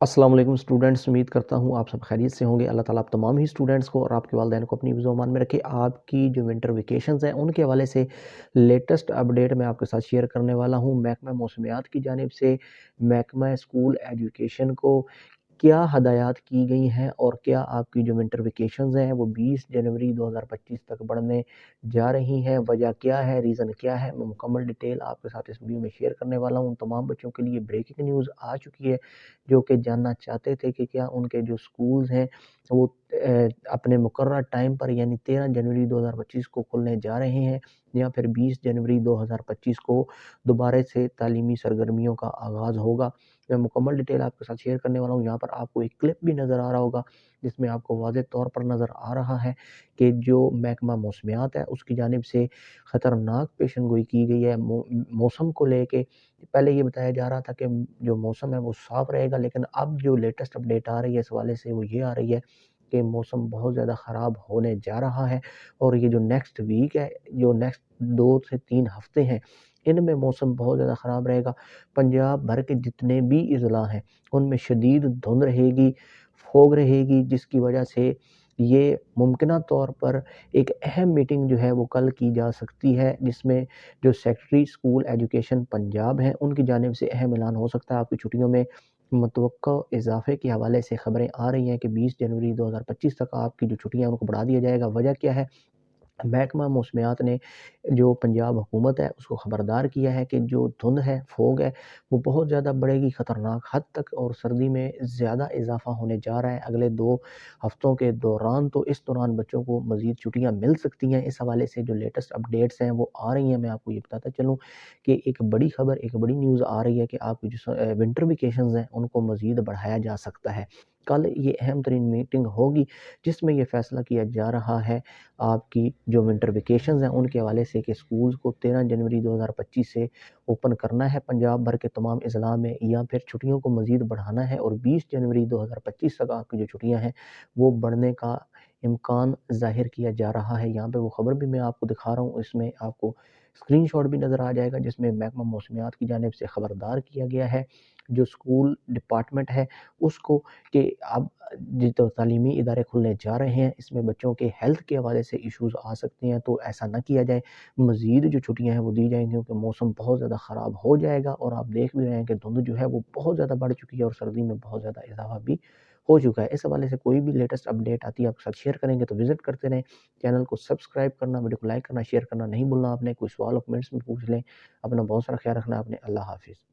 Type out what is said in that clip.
अस्सलाम वालेकुम स्टूडेंट्स, उम्मीद करता हूँ आप सब खैरियत से होंगे। अल्लाह ताला आप तमाम ही स्टूडेंट्स को और आपके वालिदैन को अपनी हिफ्ज़-ओ-अमान में रखे। आपकी जो विंटर वेकेशंस हैं उनके हवाले से लेटेस्ट अपडेट मैं आपके साथ शेयर करने वाला हूँ। महकमा मौसमियात की जानिब से महकमा स्कूल एजुकेशन को क्या हदायत की गई हैं और क्या आपकी जो विंटर वेकेशंस हैं वो 20 जनवरी 2025 तक बढ़ने जा रही हैं। वजह क्या है, रीज़न क्या है, मैं मुकम्मल डिटेल आपके साथ इस वीडियो में शेयर करने वाला हूँ। तमाम बच्चों के लिए ब्रेकिंग न्यूज़ आ चुकी है जो कि जानना चाहते थे कि क्या उनके जो स्कूल्स हैं वो अपने मुकर्रर टाइम पर यानी 13 जनवरी 2025 को खुलने जा रहे हैं या फिर 20 जनवरी 2025 को दोबारा से तालीमी सरगर्मियों का आगाज़ होगा। मैं मुकम्मल डिटेल आपके साथ शेयर करने वाला हूँ। यहाँ पर आपको एक क्लिप भी नज़र आ रहा होगा जिसमें आपको वाज़ेह तौर पर नज़र आ रहा है कि जो महकमा मौसमियात है उसकी जानिब से ख़तरनाक पेशन गोई की गई है मौसम को लेके। पहले ये बताया जा रहा था कि जो मौसम है वो साफ़ रहेगा, लेकिन अब जो लेटेस्ट अपडेट आ रही है इस हवाले से वो ये आ रही है कि मौसम बहुत ज़्यादा ख़राब होने जा रहा है और ये जो नेक्स्ट वीक है, जो नेक्स्ट 2 से 3 हफ़्ते हैं, इनमें मौसम बहुत ज़्यादा ख़राब रहेगा। पंजाब भर के जितने भी अज़ला हैं उनमें शदीद धुंध रहेगी, फ़ॉग रहेगी, जिसकी वजह से ये मुमकिना तौर पर एक अहम मीटिंग जो है वो कल की जा सकती है, जिसमें जो सेक्रेटरी स्कूल एजुकेशन पंजाब हैं उनकी जानिब से अहम ऐलान हो सकता है। आपकी छुट्टियों में मतवक्का इज़ाफ़े के हवाले से ख़बरें आ रही हैं कि 20 जनवरी 2025 तक आपकी जो छुट्टियाँ हैं उनको बढ़ा दिया जाएगा। वजह क्या है? महकमा मौसमियात ने जो पंजाब हुकूमत है उसको ख़बरदार किया है कि जो धुंध है, फ़ॉग है, वो बहुत ज़्यादा बढ़ेगी ख़तरनाक हद तक और सर्दी में ज़्यादा इज़ाफ़ा होने जा रहा है अगले 2 हफ़्तों के दौरान। तो इस दौरान बच्चों को मज़ीद छुट्टियाँ मिल सकती हैं। इस हवाले से जो लेटेस्ट अपडेट्स हैं वो आ रही हैं। मैं आपको ये बताता चलूँ कि एक बड़ी ख़बर, एक बड़ी न्यूज़ आ रही है कि आपकी जो विंटर वेकेशंस हैं उनको मज़ीद बढ़ाया जा सकता है। कल ये अहम तरीन मीटिंग होगी जिसमें ये फ़ैसला किया जा रहा है आपकी जो विंटर वेकेशंस हैं उनके हवाले से कि स्कूल्स को 13 जनवरी 2025 से ओपन करना है पंजाब भर के तमाम अज़ला में या फिर छुट्टियों को मज़ीद बढ़ाना है और 20 जनवरी 2025 तक आपकी जो छुट्टियाँ हैं वो बढ़ने का इम्कान ज़ाहिर किया जा रहा है। यहाँ पे वो ख़बर भी मैं आपको दिखा रहा हूँ, इसमें आपको स्क्रीनशॉट भी नज़र आ जाएगा जिसमें महकमा मौसमियात की जानिब से ख़बरदार किया गया है जो स्कूल डिपार्टमेंट है उसको कि अब जो तालीमी इदारे खुलने जा रहे हैं इसमें बच्चों के हेल्थ के हवाले से इश्यूज़ आ सकते हैं, तो ऐसा ना किया जाए। मज़ीद जो छुट्टियाँ हैं वो दी जाएँगी क्योंकि मौसम बहुत ज़्यादा ख़राब हो जाएगा और आप देख भी रहे हैं कि धुंध जो है वो बहुत ज़्यादा बढ़ चुकी है और सर्दी में बहुत ज़्यादा इज़ाफ़ा भी हो चुका है। इस हवाले से कोई भी लेटेस्ट अपडेट आती है आपके साथ शेयर करेंगे, तो विज़िट करते रहें। चैनल को सब्सक्राइब करना, वीडियो को लाइक करना, शेयर करना नहीं भूलना आपने। कोई सवाल हो कमेंट्स में पूछ लें। अपना बहुत सारा ख़्याल रखना आपने। अल्लाह हाफ़िज़।